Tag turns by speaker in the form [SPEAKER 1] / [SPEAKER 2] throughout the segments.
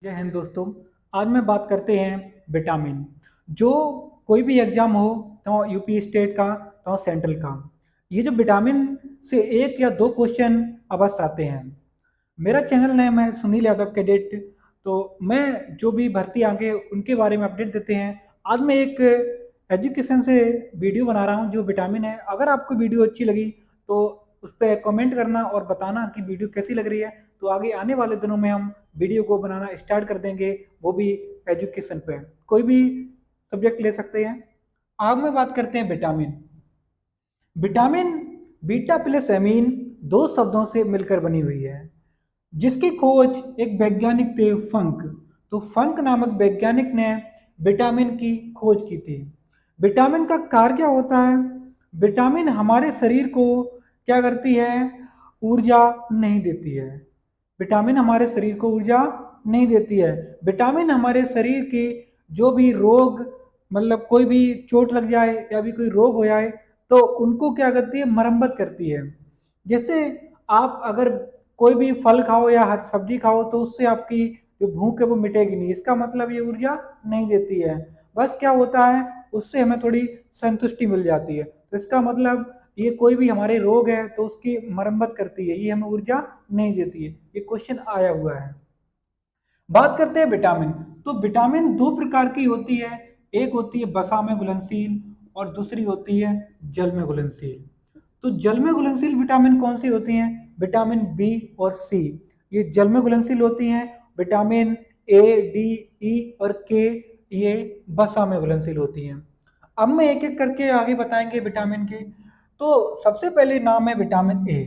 [SPEAKER 1] जय हिंद दोस्तों। आज मैं बात करते हैं विटामिन। जो कोई भी एग्जाम हो, तो यूपी स्टेट का तो सेंट्रल का, ये जो विटामिन से एक या दो क्वेश्चन अवश्य आते हैं। मेरा चैनल नेम है सुनील यादव कैडेट। तो मैं जो भी भर्ती आगे उनके बारे में अपडेट देते हैं। आज मैं एक एजुकेशन से वीडियो बना रहा हूँ जो विटामिन है। अगर आपको वीडियो अच्छी लगी तो उस पर कमेंट करना और बताना कि वीडियो कैसी लग रही है। तो आगे आने वाले दिनों में हम वीडियो को बनाना स्टार्ट कर देंगे, वो भी एजुकेशन पे। कोई भी सब्जेक्ट ले सकते हैं। आज में बात करते हैं vitamin. Vitamin beta plus amine दो शब्दों से मिलकर बनी हुई है, जिसकी खोज एक वैज्ञानिक थे फंक। तो फंक नामक वैज्ञानिक ने विटामिन की खोज की थी। विटामिन का कार्य क्या होता है? विटामिन हमारे शरीर को क्या करती है? ऊर्जा नहीं देती है। विटामिन हमारे शरीर को ऊर्जा नहीं देती है। विटामिन हमारे शरीर की जो भी रोग, मतलब कोई भी चोट लग जाए या भी कोई रोग हो जाए, तो उनको क्या करती है? मरम्मत करती है। जैसे आप अगर कोई भी फल खाओ या सब्जी खाओ तो उससे आपकी जो भूख है वो मिटेगी नहीं। इसका मतलब ये ऊर्जा नहीं देती है। बस क्या होता है, उससे हमें थोड़ी संतुष्टि मिल जाती है। तो इसका मतलब ये कोई भी हमारे रोग है तो उसकी मरम्मत करती है, ये हमें ऊर्जा नहीं देती है। ये क्वेश्चन आया हुआ है। बात करते हैं विटामिन। तो विटामिन दो प्रकार की होती है। एक होती है वसा में घुलनशील और दूसरी होती है जल में घुलनशील। तो जल में घुलनशील विटामिन कौन सी होती हैं? विटामिन बी और सी, ये जल में घुलनशील होती हैं। विटामिन ए, डी, ई और के, ये वसा में घुलनशील होती हैं। अब मैं एक एक करके आगे बताएंगे विटामिन के। तो सबसे पहले नाम है विटामिन ए।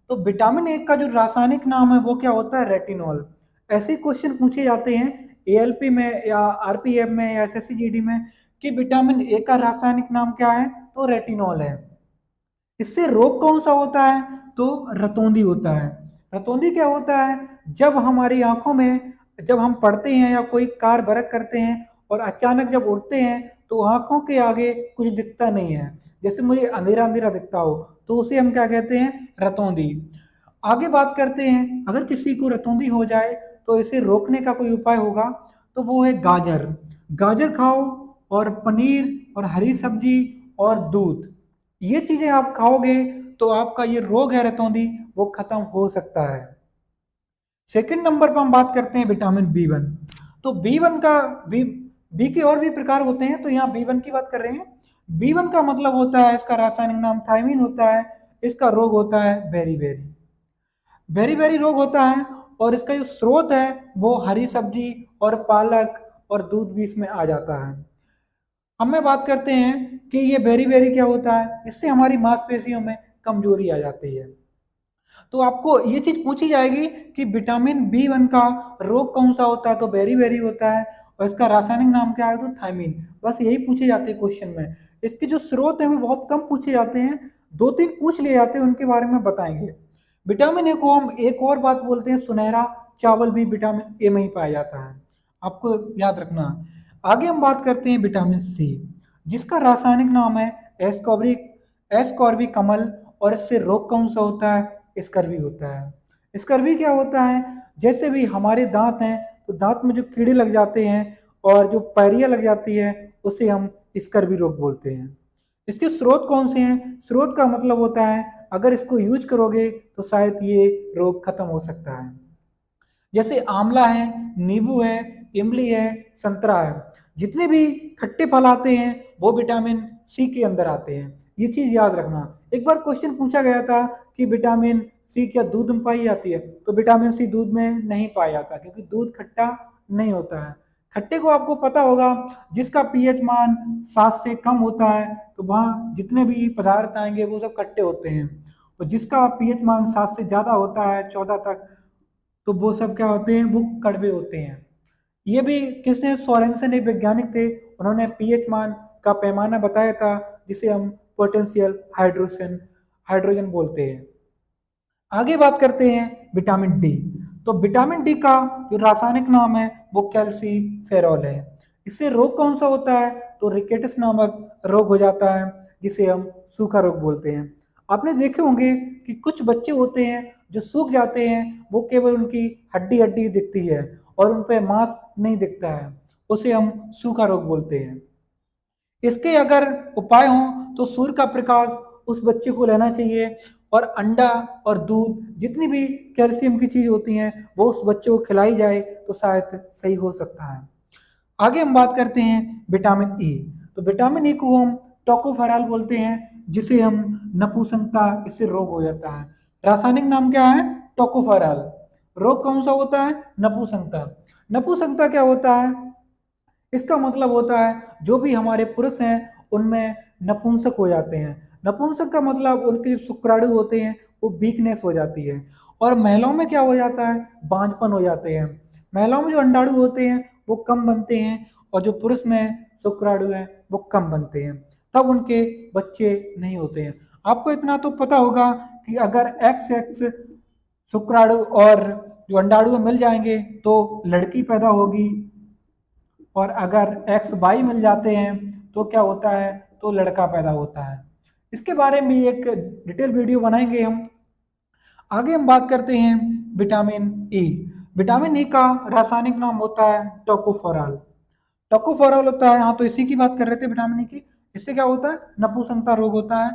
[SPEAKER 1] तो विटामिन ए का जो रासायनिक नाम है वो क्या होता है? रेटिनॉल। ऐसे क्वेश्चन पूछे जाते हैं एएलपी में या आरपीएफ में या एसएससी में कि विटामिन ए का रासायनिक नाम क्या है? तो रेटिनॉल है। इससे रोग कौन सा होता है? तो रतौंधी होता है। रतौंधी क्या होता है? जब हमारी आंखों में, जब हम पढ़ते हैं या कोई कार बरक करते हैं और अचानक जब उठते हैं तो आंखों के आगे कुछ दिखता नहीं है, जैसे मुझे अंधेरा अंधेरा दिखता हो, तो उसे हम क्या कहते हैं? रतौंधी। आगे बात करते हैं, अगर किसी को रतौंधी हो जाए तो इसे रोकने का कोई उपाय होगा, तो वो है गाजर। गाजर खाओ और पनीर और हरी सब्जी और दूध, ये चीजें आप खाओगे तो आपका ये रोग है रतौंधी, वो खत्म हो सकता है। सेकंड नंबर पर हम बात करते हैं विटामिन बी 1। तो बी 1 का बी बी के और भी प्रकार होते हैं, तो यहाँ बी 1 की बात कर रहे हैं। बी 1 का मतलब होता है, इसका रासायनिक नाम थायमीन होता है। इसका रोग होता है बेरी बेरी। बेरी बेरी रोग होता है और इसका जो स्रोत है वो हरी सब्जी और पालक और दूध भी इसमें आ जाता है। अब मैं बात करते हैं कि ये बेरी बेरी क्या होता है। इससे हमारी मांसपेशियों में कमजोरी आ जाती है। तो आपको ये चीज पूछी जाएगी कि विटामिन बी 1 का रोग कौन सा होता है, तो बेरी बेरी होता है। और इसका रासायनिक नाम क्या है? तो थायमीन। बस यही पूछे जाते हैं क्वेश्चन में। इसके जो स्रोत हैं वो बहुत कम पूछे जाते हैं, दो तीन पूछ लिए जाते हैं, उनके बारे में बताएंगे। विटामिन ए को हम एक और बात बोलते हैं सुनहरा चावल, भी विटामिन ए में ही पाया जाता है, आपको याद रखना। आगे हम बात करते हैं विटामिन सी, जिसका रासायनिक नाम है एस्कॉर्बिक एस्कॉर्बिक कमल। और इससे रोग कौन सा होता है? स्कर्वी होता है। स्कर्वी क्या होता है? जैसे भी हमारे दांत हैं तो दांत में जो कीड़े लग जाते हैं और जो पैरिया लग जाती है, उसे हम स्कर्वी रोग बोलते हैं। इसके स्रोत कौन से हैं? स्रोत का मतलब होता है अगर इसको यूज करोगे तो शायद ये रोग खत्म हो सकता है। जैसे आंवला है, नींबू है, इमली है, संतरा है। जितने भी खट्टे फल आते हैं वो विटामिन सी के अंदर आते हैं, ये चीज याद रखना। एक बार क्वेश्चन पूछा गया था कि विटामिन सी क्या दूध में पाई जाती है? तो विटामिन सी दूध में नहीं पाया जाता, क्योंकि दूध खट्टा नहीं होता है। खट्टे को आपको पता होगा, जिसका पीएच मान 7 से कम होता है तो वहाँ जितने भी पदार्थ आएंगे वो सब खट्टे होते हैं। और जिसका पीएच मान 7 से ज्यादा होता है, 14 तक, तो वो सब क्या होते हैं? वो कड़वे होते हैं। ये भी किसने? सोरेनसन एक वैज्ञानिक थे, उन्होंने पीएच मान का पैमाना बताया था, जिसे हम पोटेंशियल हाइड्रोजन हाइड्रोजन बोलते हैं। आगे बात करते हैं विटामिन डी। तो विटामिन डी का जो रासायनिक नाम है वो कैल्सीफेरॉल है। इससे रोग कौन सा होता है? तो रिकेटस नामक रोग हो जाता है, जिसे हम सूखा रोग बोलते हैं। आपने देखे होंगे कि कुछ बच्चे होते हैं जो सूख जाते हैं, वो केवल उनकी हड्डी हड्डी दिखती है, और उन पे मांस नहीं दिखता है, उसे हम सूखा रोग बोलते हैं। इसके अगर उपाय हों तो सूर्य का प्रकाश उस बच्चे को लेना चाहिए, और अंडा और दूध जितनी भी कैल्शियम की चीज होती हैं वो उस बच्चे को खिलाई जाए तो शायद सही हो सकता है। आगे हम बात करते हैं विटामिन ई। तो विटामिन ई को हम टोकोफेरॉल बोलते हैं, जिसे हम नपुंसकता, इससे रोग हो जाता है। रासायनिक नाम क्या है? टोकोफेरॉल। रोग कौन सा होता है? नपुंसकता। नपुंसकता क्या होता है? इसका मतलब होता है जो भी हमारे पुरुष हैं उनमें नपुंसक हो जाते हैं। नपुंसक का मतलब उनके जो शुक्राणु होते हैं वो वीकनेस हो जाती है। और महिलाओं में क्या हो जाता है? बांझपन हो जाते हैं। महिलाओं में जो अंडाणु होते हैं वो कम बनते हैं, और जो पुरुष में शुक्राणु हैं वो कम बनते हैं, तब उनके बच्चे नहीं होते हैं। आपको इतना तो पता होगा कि अगर एक्स एक्स शुक्राणु और जो अंडाणु मिल जाएंगे तो लड़की पैदा होगी, और अगर एक्स वाई मिल जाते हैं तो क्या होता है? तो लड़का पैदा होता है। इसके बारे में एक डिटेल वीडियो बनाएंगे हम। आगे हम बात करते हैं विटामिन ई। विटामिन ई का रासायनिक नाम होता है टोकोफेरॉल। टोकोफेरॉल होता है, हाँ तो इसी की बात कर रहे थे विटामिन ई की। इससे क्या होता है? नपुंसकता रोग होता है।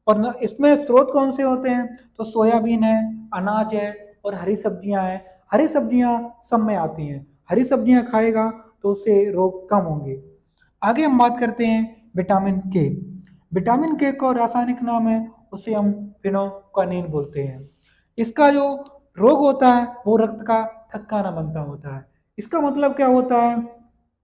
[SPEAKER 1] और इसमें स्रोत कौन से होते हैं? तो सोयाबीन है, अनाज है, और हरी सब्जियां हैं। हरी सब्जियां सब में आती हैं। हरी सब्जियां खाएगा तो उससे रोग कम होंगे। आगे हम बात करते हैं विटामिन के। विटामिन के का रासायनिक नाम है, उसे हम फिनोक्वानिन बोलते हैं। इसका जो रोग होता है वो रक्त का थक्काना बनता होता है। इसका मतलब क्या होता है?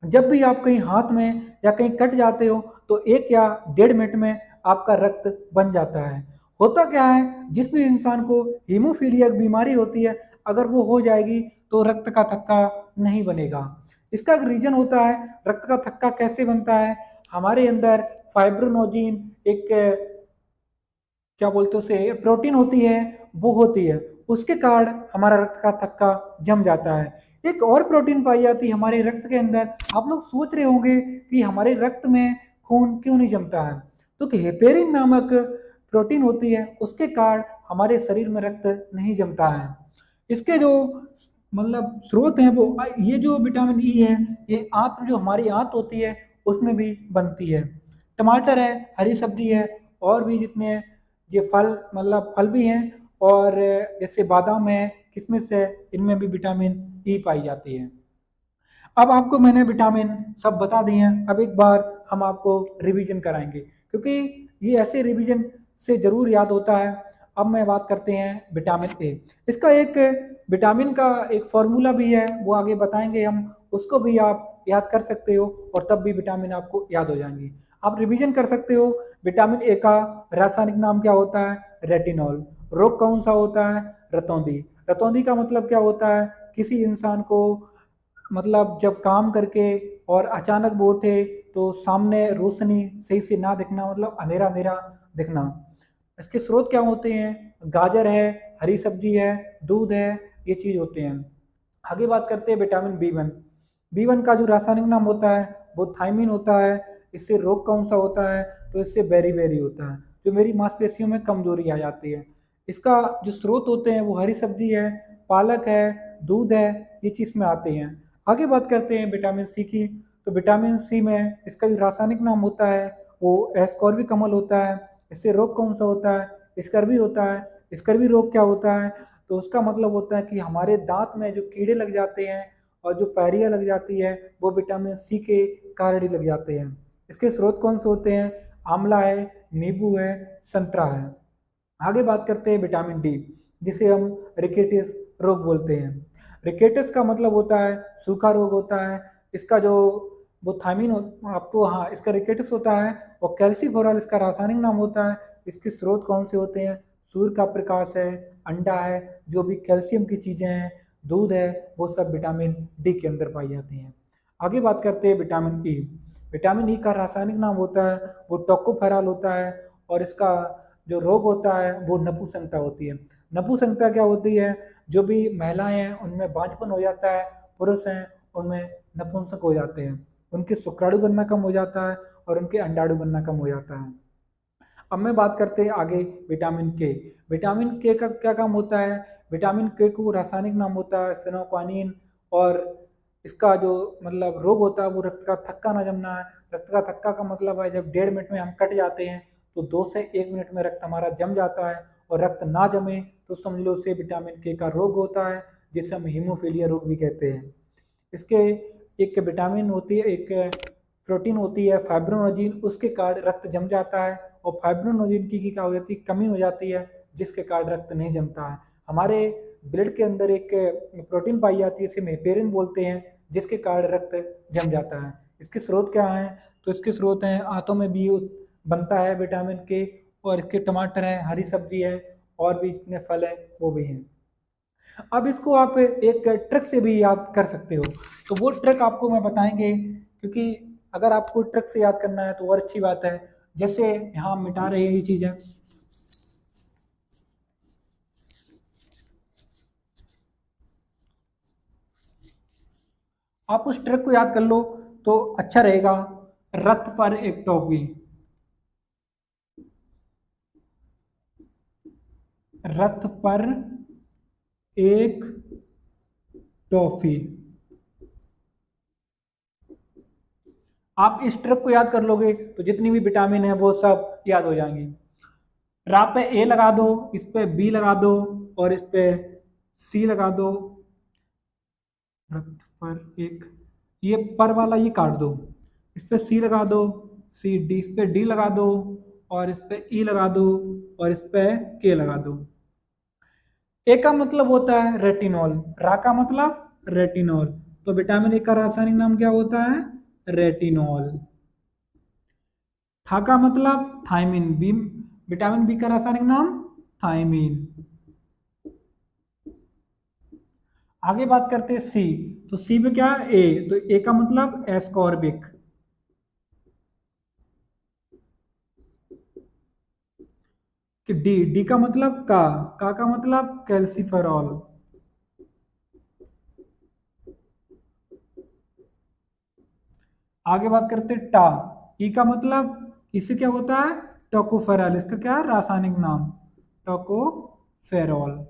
[SPEAKER 1] जब भी आप कहीं हाथ में या कहीं कट जाते हो तो 1 या 1.5 मिनट में आपका रक्त बन जाता है। होता क्या है? जिस भी इंसान को हीमोफीलिया की बीमारी होती है, अगर वो हो जाएगी तो रक्त का थक्का नहीं बनेगा। इसका एक रीजन होता है। रक्त का थक्का कैसे बनता है? हमारे अंदर फाइब्रोनोजिन एक क्या बोलते हैं उसे, प्रोटीन होती है, वो होती है। उसके कारण हमारा रक्त का थक्का जम जाता है। एक और प्रोटीन पाई जाती है हमारे रक्त के अंदर। आप लोग सोच रहे होंगे कि हमारे रक्त में खून क्यों नहीं जमता है, तो कि हेपेरिन नामक प्रोटीन होती है, उसके कारण हमारे शरीर में रक्त नहीं जमता है। इसके जो मतलब स्रोत हैं वो ये जो विटामिन ई है, ये आंत, जो हमारी आंत होती है उसमें भी बनती है। टमाटर है, हरी सब्जी है, और भी जितने ये फल, मतलब फल भी हैं, और जैसे बादाम है, किशमिश है, इनमें भी विटामिन ई पाई जाती है। अब आपको मैंने विटामिन सब बता दिए हैं। अब एक बार हम आपको रिवीजन कराएंगे, क्योंकि ये ऐसे रिवीजन से जरूर याद होता है। अब मैं बात करते हैं विटामिन ए। इसका एक विटामिन का एक फॉर्मूला भी है, वो आगे बताएंगे हम। उसको भी आप याद कर सकते हो, और तब भी विटामिन आपको याद हो जाएंगी। आप रिवीजन कर सकते हो। विटामिन ए का रासायनिक नाम क्या होता है? रेटिनॉल। रोग कौन सा होता है? रतौंधी। रतौंधी का मतलब क्या होता है? किसी इंसान को, मतलब जब काम करके और अचानक वो उठे तो सामने रोशनी सही से ना दिखना, मतलब अंधेरा अंधेरा दिखना। इसके स्रोत क्या होते हैं? गाजर है, हरी सब्जी है, दूध है, ये चीज होते हैं। आगे बात करते हैं विटामिन बी 1। बी 1 का जो रासायनिक नाम होता है वो थायमिन होता है। इससे रोग कौन सा होता है? तो इससे बेरी होता है, जो मेरी मांसपेशियों में कमजोरी आ जाती है। इसका जो स्रोत होते हैं वो हरी सब्जी है, पालक है, दूध है, ये चीज में आते हैं। आगे बात करते हैं विटामिन सी की। तो विटामिन सी में इसका जो रासायनिक नाम होता है वो एस्कॉर्बिक अम्ल होता है। इससे रोग कौन सा होता है? स्कर्वी होता है। स्कर्वी रोग क्या होता है? तो उसका मतलब होता है कि हमारे दांत में जो कीड़े लग जाते हैं और जो पैरियां लग जाती है, वो विटामिन सी के कारण ही लग जाते हैं। इसके स्रोत कौन से होते हैं? आंवला है, नींबू है, संतरा है। आगे बात करते हैं विटामिन डी, जिसे हम रिकेटिस रोग बोलते हैं। रिकेटिस का मतलब होता है सूखा रोग होता है। इसका जो वो थायमिन आपको, हाँ, इसका रिकेटिस होता है। और कैल्सीफेरॉल इसका रासायनिक नाम होता है। इसके स्रोत कौन से होते हैं? सूर्य का प्रकाश है, अंडा है, जो भी कैल्शियम की चीज़ें हैं, दूध है, वो सब विटामिन डी के अंदर पाई जाती हैं। आगे बात करते हैं विटामिन ई। विटामिन ई का रासायनिक नाम होता है वो टोकोफेरॉल होता है। और इसका जो रोग होता है वो नपुंसकता होती है। नपुंसकता क्या होती है? जो भी महिलाएं हैं उनमें बांझपन हो जाता है, पुरुष हैं उनमें नपुंसक हो जाते हैं। उनके शुक्राणु बनना कम हो जाता है, और उनके अंडाणु बनना कम हो जाता है। अब मैं बात करते हैं आगे विटामिन के। विटामिन के का क्या काम होता है? विटामिन के को रासायनिक नाम होता है फिनोक्वानिन। और इसका जो मतलब रोग होता है वो रक्त का थक्का ना जमना है। रक्त का थक्का का मतलब है जब 1.5 मिनट में हम कट जाते हैं तो 2 से 1 मिनट में रक्त हमारा जम जाता है, और रक्त ना जमे तो समझ लो उसे विटामिन के का रोग होता है, जिसे हम हीमोफीलिया रोग भी कहते हैं। इसके एक विटामिन होती है, एक प्रोटीन होती है फाइब्रोनोजिन, उसके कारण रक्त जम जाता है, और फाइब्रोनोजिन की क्या हो जाती है, कमी हो जाती है, जिसके कारण रक्त नहीं जमता है। हमारे ब्लड के अंदर एक प्रोटीन पाई जाती है, इसे हेपेरिन बोलते हैं, जिसके कारण रक्त जम जाता है। इसके स्रोत क्या हैं, तो इसके स्रोत हैं आंतों में भी बनता है विटामिन के, और इसके टमाटर हैं, हरी सब्जी है, और भी जितने फल हैं वो भी हैं। अब इसको आप एक ट्रिक से भी याद कर सकते हो, तो वो ट्रिक आपको मैं बताएंगे, क्योंकि अगर आपको ट्रिक से याद करना है तो और अच्छी बात है। जैसे यहाँ मिटा रहे हैं ये चीजें, आप उस ट्रिक को याद कर लो तो अच्छा रहेगा। रथ पर एक टॉफी, रथ पर एक टॉफी। आप इस ट्रिक को याद कर लोगे तो जितनी भी विटामिन है वो सब याद हो जाएंगी। रा पे ए लगा दो, इस पे बी लगा दो, और इस पे सी लगा दो। रथ पर एक, ये पर वाला ये काट दो, इस पे सी लगा दो, सी डी, इस पे डी लगा दो, और इस पे ई लगा दो, और इस पे के लगा दो। ए का मतलब होता है रेटिनॉल, रा का मतलब रेटिनॉल, तो विटामिन ए का रासायनिक नाम क्या होता है, रेटिनॉल। था का मतलब थायमिन, बी, विटामिन बी का रासायनिक नाम थायमीन। आगे बात करते हैं सी, तो सी में क्या है, ए, तो ए का मतलब एस्कॉर्बिक। कि डी, डी का मतलब का मतलब कैल्सीफेरॉल। आगे बात करते हैं टा, ई का मतलब, इससे क्या होता है, टोकोफेरॉल, इसका क्या है रासायनिक नाम, टोकोफेरॉल।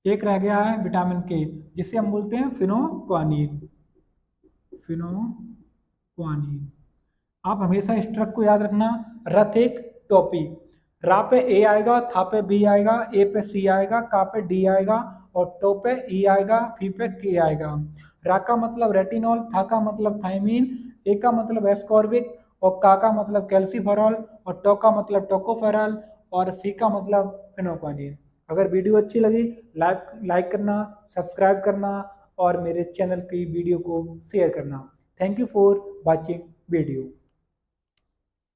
[SPEAKER 1] एक रह गया है विटामिन के, जिसे हम बोलते हैं फिनोक्वानिन, फिनोक्वानिन। आप हमेशा इस ट्रक को याद रखना। रथ एक टोपी, रा पे ए आएगा, था पे बी आएगा, ए पे सी आएगा, का पे डी आएगा, और टो पे ई आएगा, फी पे के आएगा। रा का मतलब रेटिनॉल, था का मतलब थायमीन, ए का मतलब एस्कॉर्बिक, और का मतलब कैल्सीफेरॉल, और टो का मतलब टोकोफेरॉल, और फी का मतलब फिनोक्वानिन। अगर वीडियो अच्छी लगी, लाइक लाइक करना, सब्सक्राइब करना, और मेरे चैनल की वीडियो को शेयर करना। Thank you for watching video.